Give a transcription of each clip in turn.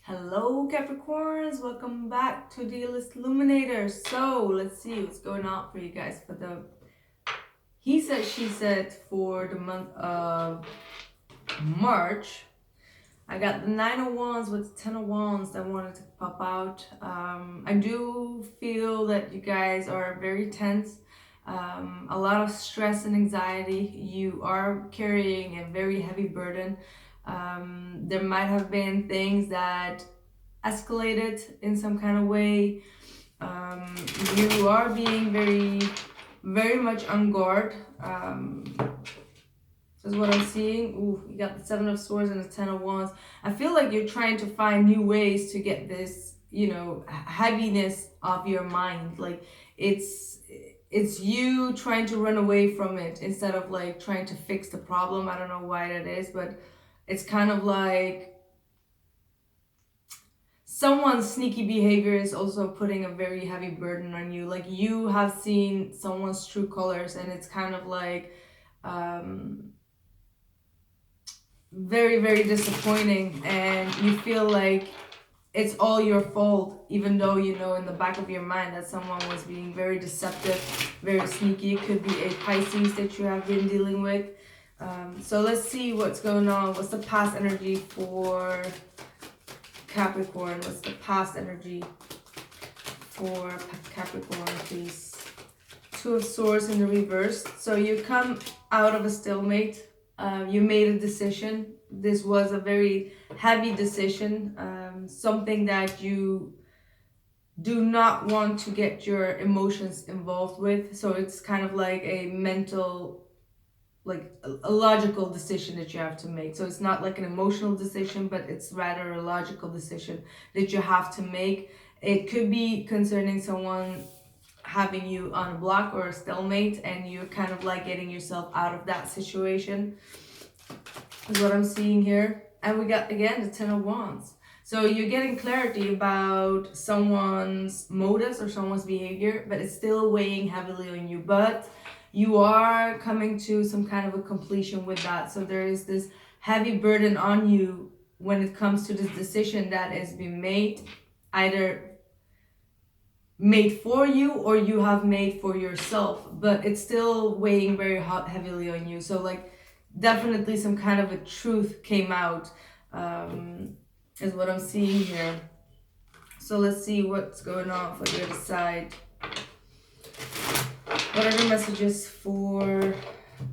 Hello Capricorns, welcome back to the illest illuminator. So let's see what's going on for you guys for the he said she said for the month of March. I got the 9 of Wands with 10 of Wands that wanted to pop out. I do feel that you guys are very tense. A lot of stress and anxiety. You are carrying a very heavy burden. There might have been things that escalated in some kind of way. You are being very much on guard. Is what I'm seeing. Ooh, you got the 7 of Swords and the 10 of Wands. I feel like you're trying to find new ways to get this, heaviness off your mind. Like it's you trying to run away from it instead of like trying to fix the problem. I don't know why that is, but it's kind of like someone's sneaky behavior is also putting a very heavy burden on you. Like you have seen someone's true colors, and it's kind of like very disappointing, and you feel like it's all your fault, even though you know in the back of your mind that someone was being very deceptive, very sneaky. It could be a Pisces that you have been dealing with. So let's see what's going on. What's the past energy for Capricorn? What's the past energy for Capricorn, please? 2 of Swords in the reverse. So you come out of a stalemate. You made a decision. This was a very heavy decision. Something that you do not want to get your emotions involved with. So it's kind of like a mental, like a logical decision that you have to make. So it's not like an emotional decision, but it's rather a logical decision that you have to make. It could be concerning someone having you on a block or a stalemate, and you're kind of like getting yourself out of that situation is what I'm seeing here. And we got again the 10 of Wands. So you're getting clarity about someone's motives or someone's behavior, but it's still weighing heavily on you. But you are coming to some kind of a completion with that. So there is this heavy burden on you when it comes to this decision that is being made, either made for you or you have made for yourself, but it's still weighing very heavily on you. So like definitely some kind of a truth came out, is what I'm seeing here. So let's see what's going on for the other side. What are the messages for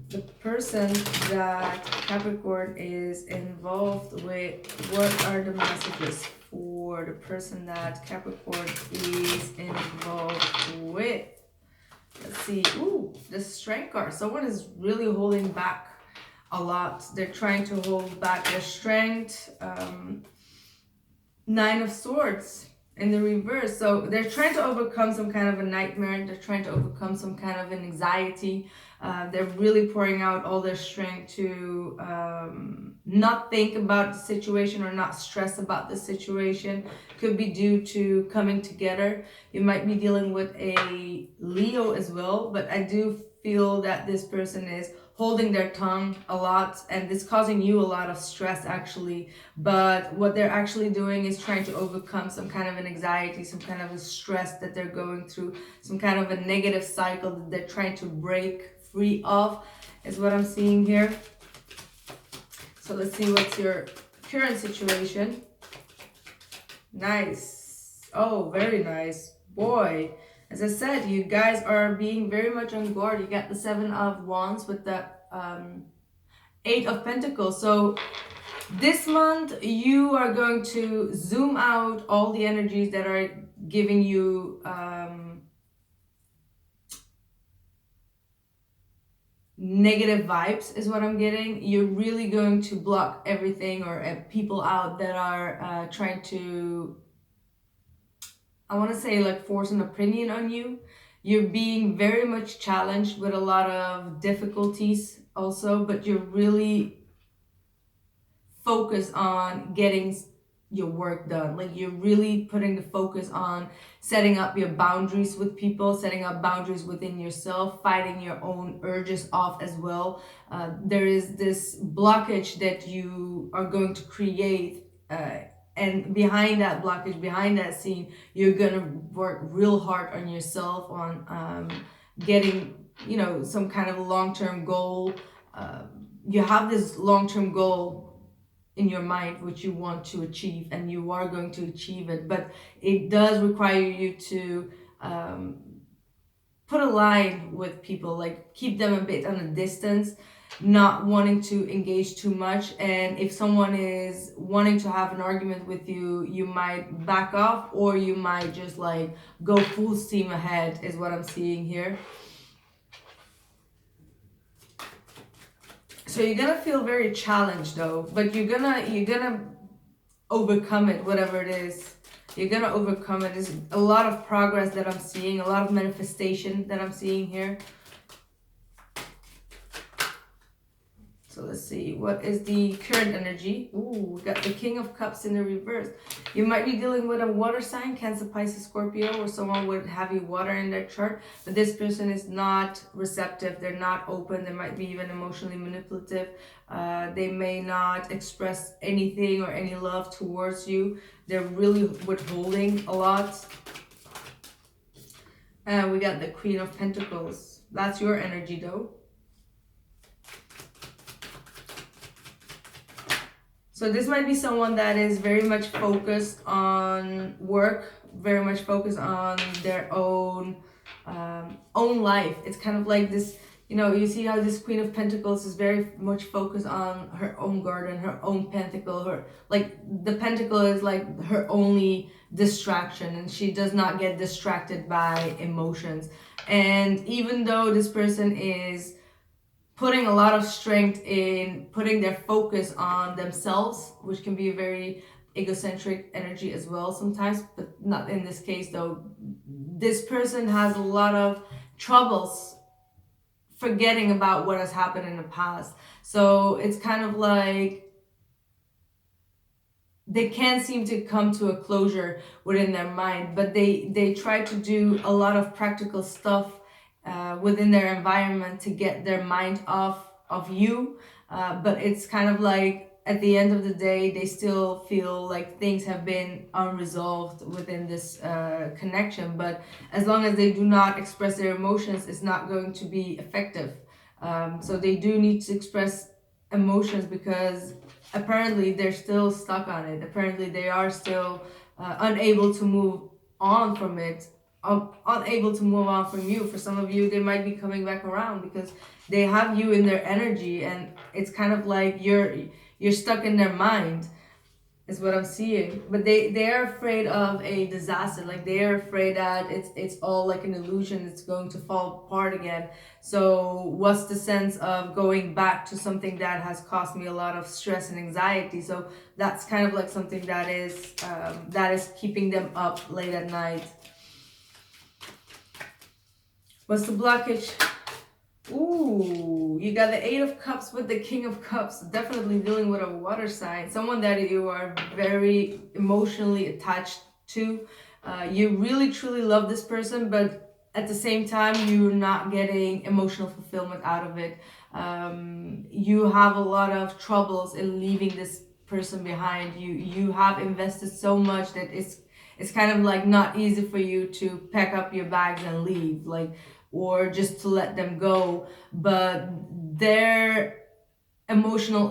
the person that Capricorn is involved with? What are the messages for the person that Capricorn is involved with? Let's see. Ooh, the Strength card. Someone is really holding back a lot. They're trying to hold back their strength. 9 of Swords in the reverse. So they're trying to overcome some kind of a nightmare. They're trying to overcome some kind of an anxiety. They're really pouring out all their strength to not think about the situation or not stress about the situation. Could be due to coming together. You might be dealing with a Leo as well, but I do feel that this person is holding their tongue a lot, and this causing you a lot of stress actually. But what they're actually doing is trying to overcome some kind of an anxiety, some kind of a stress that they're going through, some kind of a negative cycle that they're trying to break free of, is what I'm seeing here. So let's see what's your current situation. Nice. Oh, very nice. Boy, as I said, you guys are being very much on guard. You got the 7 of Wands with the 8 of Pentacles. So this month you are going to zoom out all the energies that are giving you negative vibes, is what I'm getting. You're really going to block everything or people out that are trying to, I want to say, like force an opinion on you. You're being very much challenged with a lot of difficulties also, but you're really focused on getting your work done. Like you're really putting the focus on setting up your boundaries with people, setting up boundaries within yourself, fighting your own urges off as well. There is this blockage that you are going to create and behind that blockage, behind that scene, you're gonna work real hard on yourself, on getting, you know, some kind of long-term goal. You have this long-term goal in your mind which you want to achieve, and you are going to achieve it, but it does require you to put a line with people, like keep them a bit on a distance, not wanting to engage too much. And if someone is wanting to have an argument with you, you might back off, or you might just like go full steam ahead, is what I'm seeing here. So you're gonna feel very challenged though, but you're gonna overcome it, whatever it is. You're gonna overcome it. There's a lot of progress that I'm seeing, a lot of manifestation that I'm seeing here. So let's see, what is the current energy? Ooh, we got the King of Cups in the reverse. You might be dealing with a water sign, Cancer, Pisces, Scorpio, or someone with heavy water in their chart, but this person is not receptive. They're not open. They might be even emotionally manipulative. They may not express anything or any love towards you. They're really withholding a lot. And we got the Queen of Pentacles. That's your energy though. So this might be someone that is very much focused on work, very much focused on their own life. It's kind of like this, you know, you see how this Queen of Pentacles is very much focused on her own garden, her own pentacle, her, like the pentacle is like her only distraction, and she does not get distracted by emotions. And even though this person is putting a lot of strength in putting their focus on themselves, which can be a very egocentric energy as well sometimes, but not in this case though. This person has a lot of troubles forgetting about what has happened in the past. So it's kind of like they can't seem to come to a closure within their mind, but they try to do a lot of practical stuff within their environment to get their mind off of you, but it's kind of like at the end of the day they still feel like things have been unresolved within this connection. But as long as they do not express their emotions, it's not going to be effective. So they do need to express emotions, because apparently they're still stuck on it. Apparently they are still unable to move on from it, unable to move on from you. For some of you, they might be coming back around because they have you in their energy, and it's kind of like you're stuck in their mind, is what I'm seeing. But they're afraid of a disaster. Like they're afraid that it's all like an illusion, it's going to fall apart again. So what's the sense of going back to something that has caused me a lot of stress and anxiety? So that's kind of like something that is keeping them up late at night. What's the blockage? Ooh, you got the 8 of Cups with the King of Cups. Definitely dealing with a water sign. Someone that you are very emotionally attached to. You really truly love this person, but at the same time, you're not getting emotional fulfillment out of it. You have a lot of troubles in leaving this person behind. You have invested so much that it's kind of like not easy for you to pack up your bags and leave, like, or just to let them go. But their emotional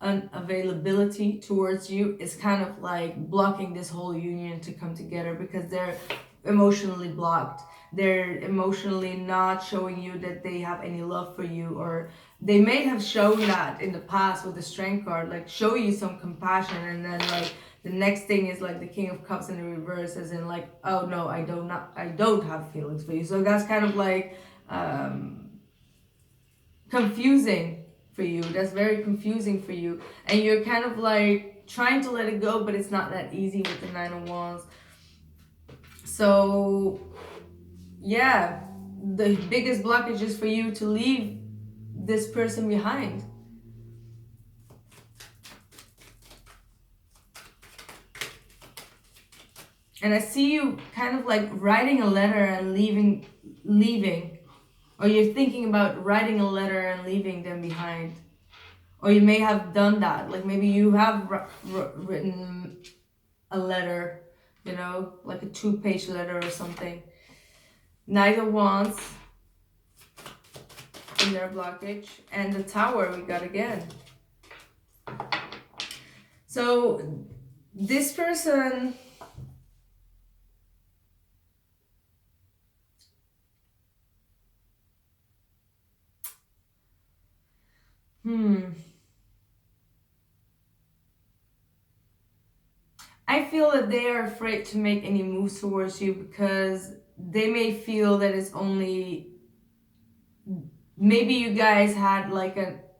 unavailability towards you is kind of like blocking this whole union to come together, because they're emotionally blocked. They're emotionally not showing you that they have any love for you, or they may have shown that in the past with the Strength card, like show you some compassion, and then like the next thing is like the King of Cups in the reverse, as in like, oh no, I don't have feelings for you. So that's kind of like confusing for you. That's very confusing for you, and you're kind of like trying to let it go, but it's not that easy with the 9 of Wands. So yeah, the biggest blockage is for you to leave this person behind. And I see you kind of like writing a letter and leaving, or you're thinking about writing a letter and leaving them behind. Or you may have done that. Like maybe you have written a letter, you know, like a 2-page letter or something. Knight of Wands in their blockage. And the Tower we got again. So this person, I feel that they are afraid to make any moves towards you because they may feel that it's only, maybe you guys had like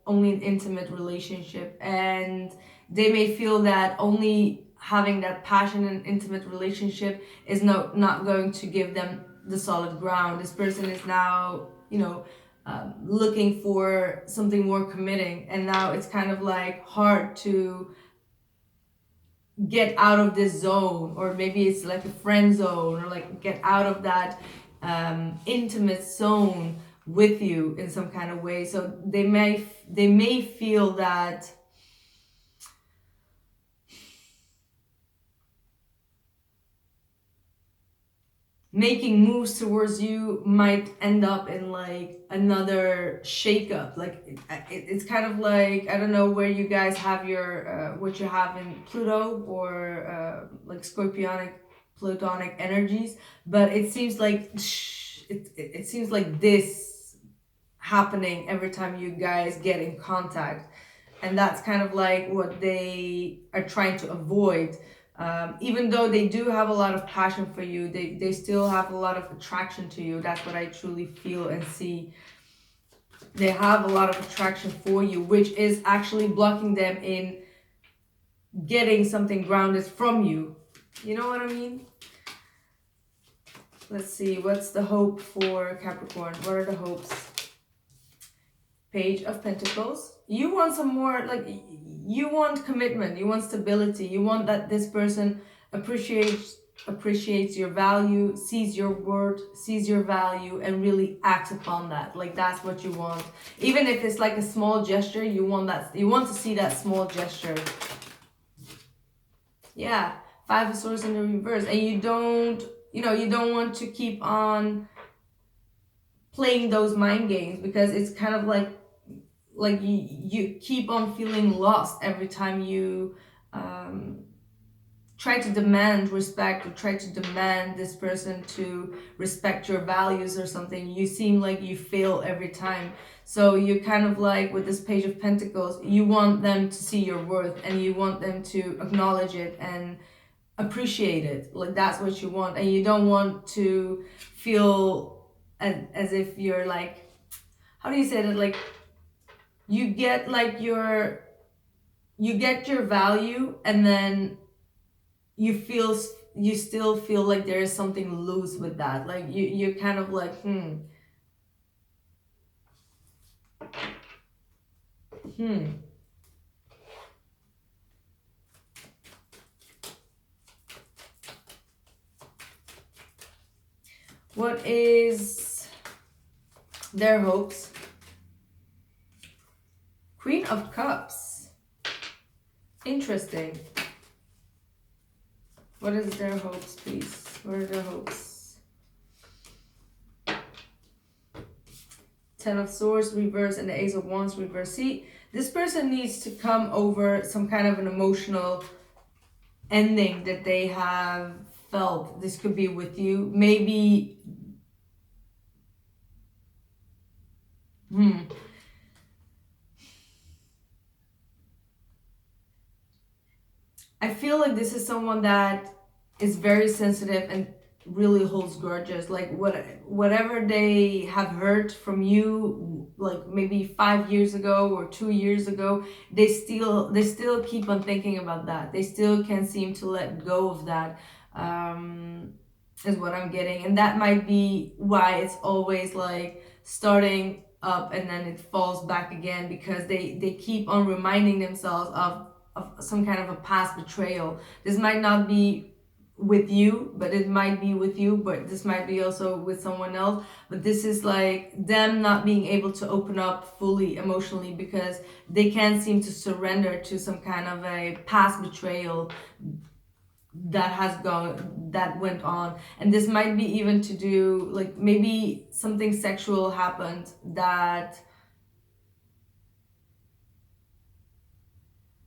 only an intimate relationship, and they may feel that only having that passion and intimate relationship is not going to give them the solid ground. This person is now, you know, looking for something more committing, and now it's kind of like hard to get out of this zone, or maybe it's like a friend zone, or like get out of that intimate zone with you in some kind of way. So they may feel that making moves towards you might end up in like another shakeup. Like it's kind of like, I don't know where you guys have your what you have in Pluto, or like Scorpionic Plutonic energies, but it seems like it seems like this happening every time you guys get in contact, and that's kind of like what they are trying to avoid. Even though they do have a lot of passion for you, they still have a lot of attraction to you. That's what I truly feel and see. They have a lot of attraction for you, which is actually blocking them in getting something grounded from you. You know what I mean? Let's see, what's the hope for Capricorn? What are the hopes? Page of Pentacles. You want some more, like, you want commitment, you want stability, you want that this person appreciates your value, sees your worth, sees your value, and really acts upon that. Like, that's what you want. Even if it's like a small gesture, you want that, you want to see that small gesture. Yeah, 5 of Swords in the reverse. And you don't, you know, you don't want to keep on playing those mind games, because it's kind of like you keep on feeling lost every time you try to demand respect, or try to demand this person to respect your values or something. You seem like you fail every time. So you kind of like, with this Page of Pentacles, you want them to see your worth, and you want them to acknowledge it and appreciate it. Like, that's what you want. And you don't want to feel as if you're like, how do you say that, like, you get like your value, and then you still feel like there is something loose with that. Like you're kind of like what is their hopes? Queen of Cups. Interesting. What is their hopes, please? What are their hopes? 10 of Swords reverse and the Ace of Wands reverse. See, this person needs to come over some kind of an emotional ending that they have felt. This could be with you. Maybe I feel like this is someone that is very sensitive and really holds grudges. Like whatever they have heard from you, like maybe 5 years ago or 2 years ago, they still keep on thinking about that. They still can't seem to let go of that. Is what I'm getting. And that might be why it's always like starting up and then it falls back again, because they keep on reminding themselves of some kind of a past betrayal. This might not be with you, but it might be with you, but this might be also with someone else. But this is like them not being able to open up fully emotionally because they can't seem to surrender to some kind of a past betrayal that went on. And this might be even to do, like, maybe something sexual happened that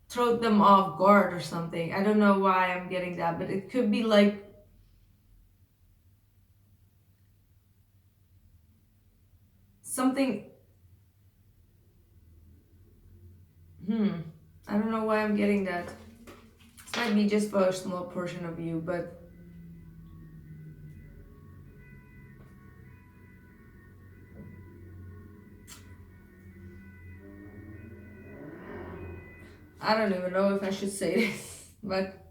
throw them off guard or something. I don't know why I'm getting that, but it could be like something. I don't know why I'm getting that. This might be just for a small portion of you, but I don't even know if I should say this, but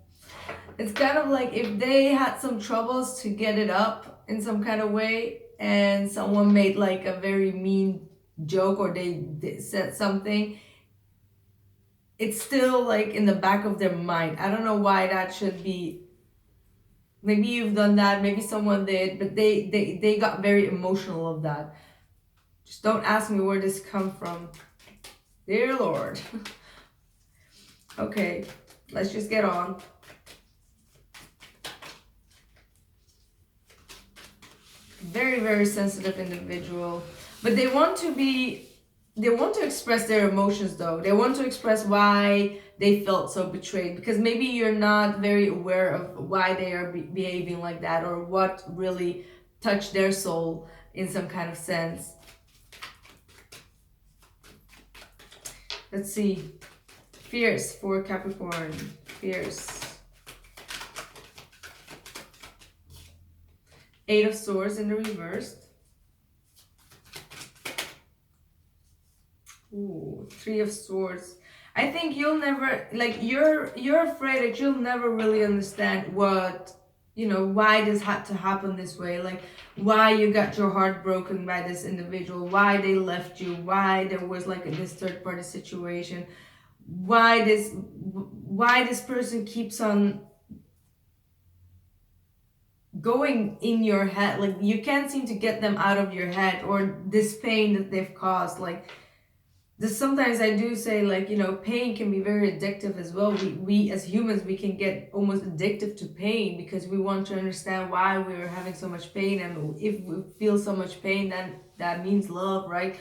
it's kind of like if they had some troubles to get it up in some kind of way, and someone made like a very mean joke, or they said something, it's still like in the back of their mind. I don't know why that should be. Maybe you've done that, maybe someone did, but they got very emotional of that. Just don't ask me where this come from. Dear Lord. Okay, let's just get on. Very, very sensitive individual. But they want to express their emotions though. They want to express why they felt so betrayed, because maybe you're not very aware of why they are behaving like that, or what really touched their soul in some kind of sense. Let's see. Fierce for Capricorn. Fierce. Eight of Swords in the reversed. Ooh, Three of Swords. I think you'll never, like, you're afraid that you'll never really understand what, why this had to happen this way. Like, why you got your heart broken by this individual, why they left you, why there was like this third party situation, why this person keeps on going in your head. Like, you can't seem to get them out of your head, or this pain that they've caused. Like, sometimes I do say, like, pain can be very addictive as well. We as humans, we can get almost addictive to pain, because we want to understand why we're having so much pain, and if we feel so much pain, then that means love, right?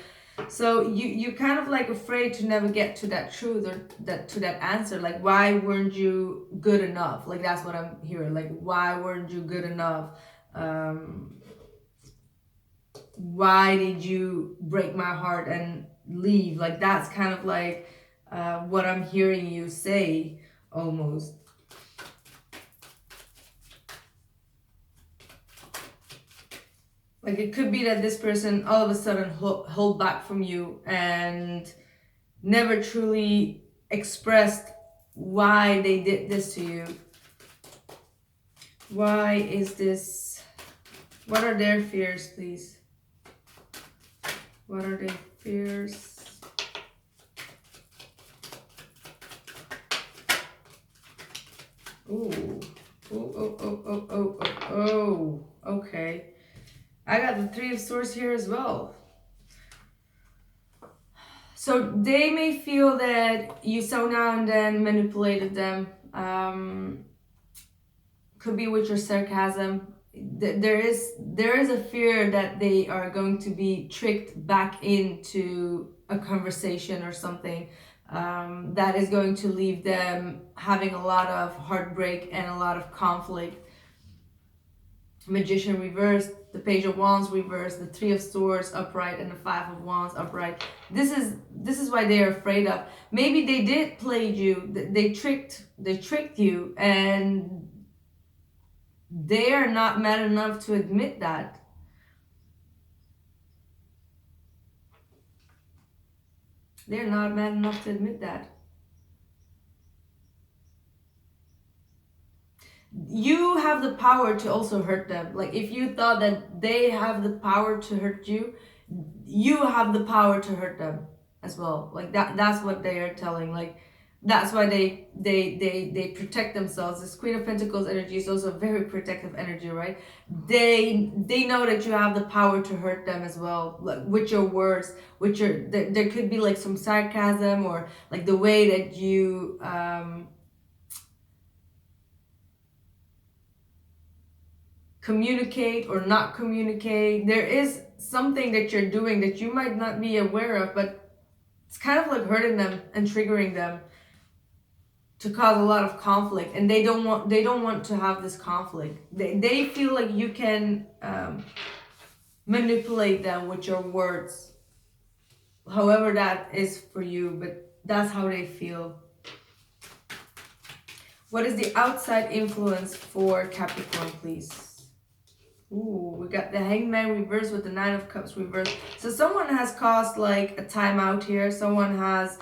So you're kind of like afraid to never get to that truth, or to that answer. Like, why weren't you good enough? Like, that's what I'm hearing. Like, why weren't you good enough? Why did you break my heart and leave? Like, that's kind of like what I'm hearing you say, almost. Like, it could be that this person all of a sudden hold back from you and never truly expressed why they did this to you. Why is this? What are their fears, please? What are their fears? Ooh. Oh, okay. I got the Three of Swords here as well. So they may feel that you so now and then manipulated them. Could be with your sarcasm. There is a fear that they are going to be tricked back into a conversation or something that is going to leave them having a lot of heartbreak and a lot of conflict. Magician reversed, the Page of Wands reversed, the Three of Swords upright, and the Five of Wands upright. This is why they are afraid of. Maybe they did play you. They tricked you, and they are not mad enough to admit that. They're not mad enough to admit that. You have the power to also hurt them. Like, if you thought that they have the power to hurt you, you have the power to hurt them as well. Like, that's what they are telling. Like, That's why they protect themselves. This Queen of Pentacles energy is also a very protective energy, right? They know that you have the power to hurt them as well, like with your words, with your there could be like some sarcasm, or like the way that you communicate or not communicate. There is something that you're doing that you might not be aware of, but it's kind of like hurting them and triggering them to cause a lot of conflict, and they don't want to have this conflict. They feel like you can manipulate them with your words, however that is for you, but that's how they feel. What is the outside influence for Capricorn, please? Ooh, we got the Hangman reversed with the Nine of Cups reversed. So someone has caused like a timeout here. Someone has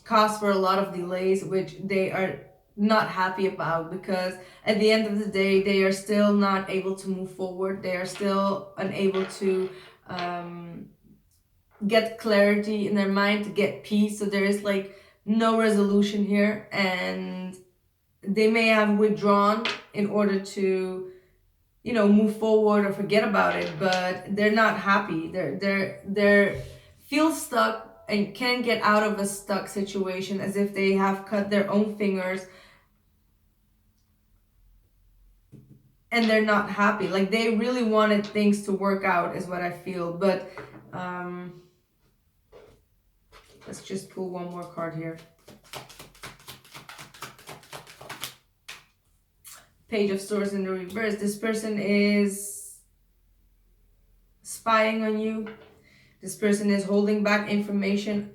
caused for a lot of delays, which they are not happy about, because at the end of the day, they are still not able to move forward. They are still unable to get clarity in their mind, to get peace. So there is like no resolution here, and they may have withdrawn in order to, you know, move forward or forget about it, but they're not happy. They're feel stuck and can't get out of a stuck situation, as if they have cut their own fingers, and they're not happy. Like they really wanted things to work out is what I feel. But let's just pull one more card here. Page of Swords in the reverse. This person is spying on you. This person is holding back information,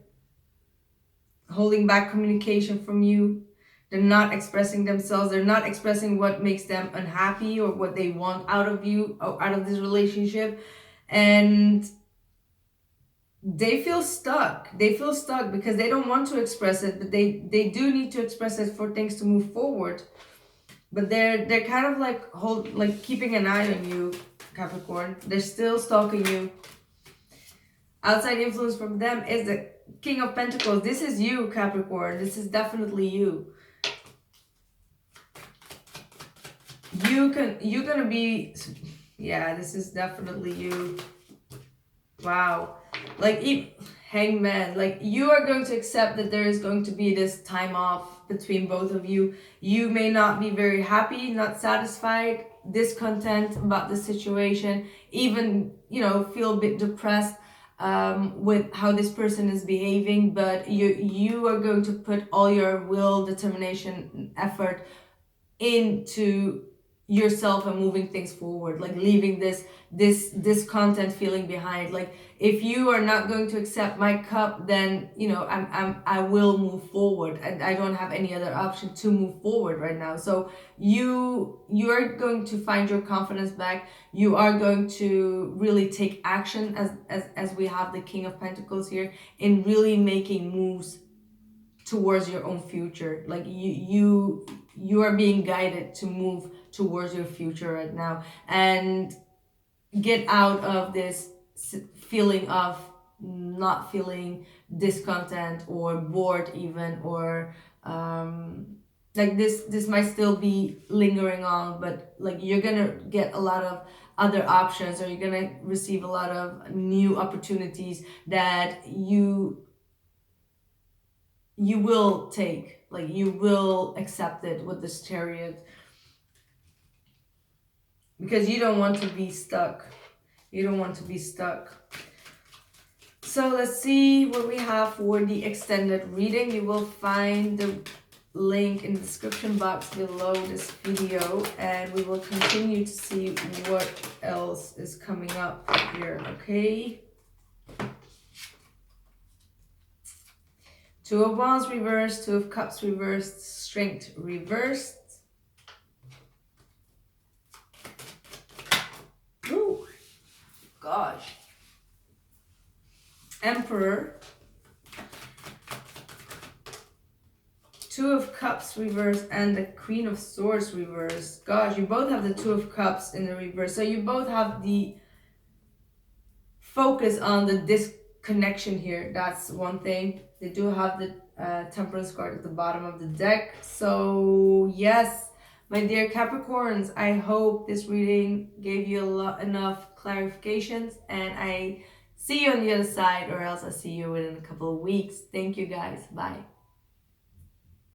holding back communication from you. They're not expressing themselves. They're not expressing what makes them unhappy or what they want out of you, or out of this relationship. And they feel stuck. They feel stuck because they don't want to express it, but they do need to express it for things to move forward. But they're kind of like keeping an eye on you, Capricorn. They're still stalking you. Outside influence from them is the King of Pentacles. This is you, Capricorn. This is definitely you. You're gonna be, yeah, this is definitely you. Wow. Like, Hangman, like you are going to accept that there is going to be this time off between both of you. You may not be very happy, not satisfied, discontent about the situation, even, you know, feel a bit depressed with how this person is behaving, but you are going to put all your will, determination, effort into yourself and moving things forward, like leaving this content feeling behind. Like, if you are not going to accept my cup, then, you know, I will move forward, and I don't have any other option to move forward right now. So you are going to find your confidence back. You are going to really take action, as we have the King of Pentacles here, in really making moves towards your own future. Like you are being guided to move towards your future right now, and get out of this feeling of not feeling discontent or bored even, or like this might still be lingering on, but like you're gonna get a lot of other options, or you're gonna receive a lot of new opportunities that you will take, like you will accept it with this Chariot, because you don't want to be stuck. You don't want to be stuck. So let's see what we have for the extended reading. You will find the link in the description box below this video, and we will continue to see what else is coming up here, okay? Two of Wands reversed, Two of Cups reversed, Strength reversed. Ooh, gosh. Emperor. Two of Cups reversed and the Queen of Swords reversed. Gosh, you both have the Two of Cups in the reverse. So you both have the focus on the disconnection here. That's one thing. They do have the Temperance card at the bottom of the deck. So yes, my dear Capricorns, I hope this reading gave you enough clarifications, and I see you on the other side, or else I'll see you in a couple of weeks. Thank you guys. Bye.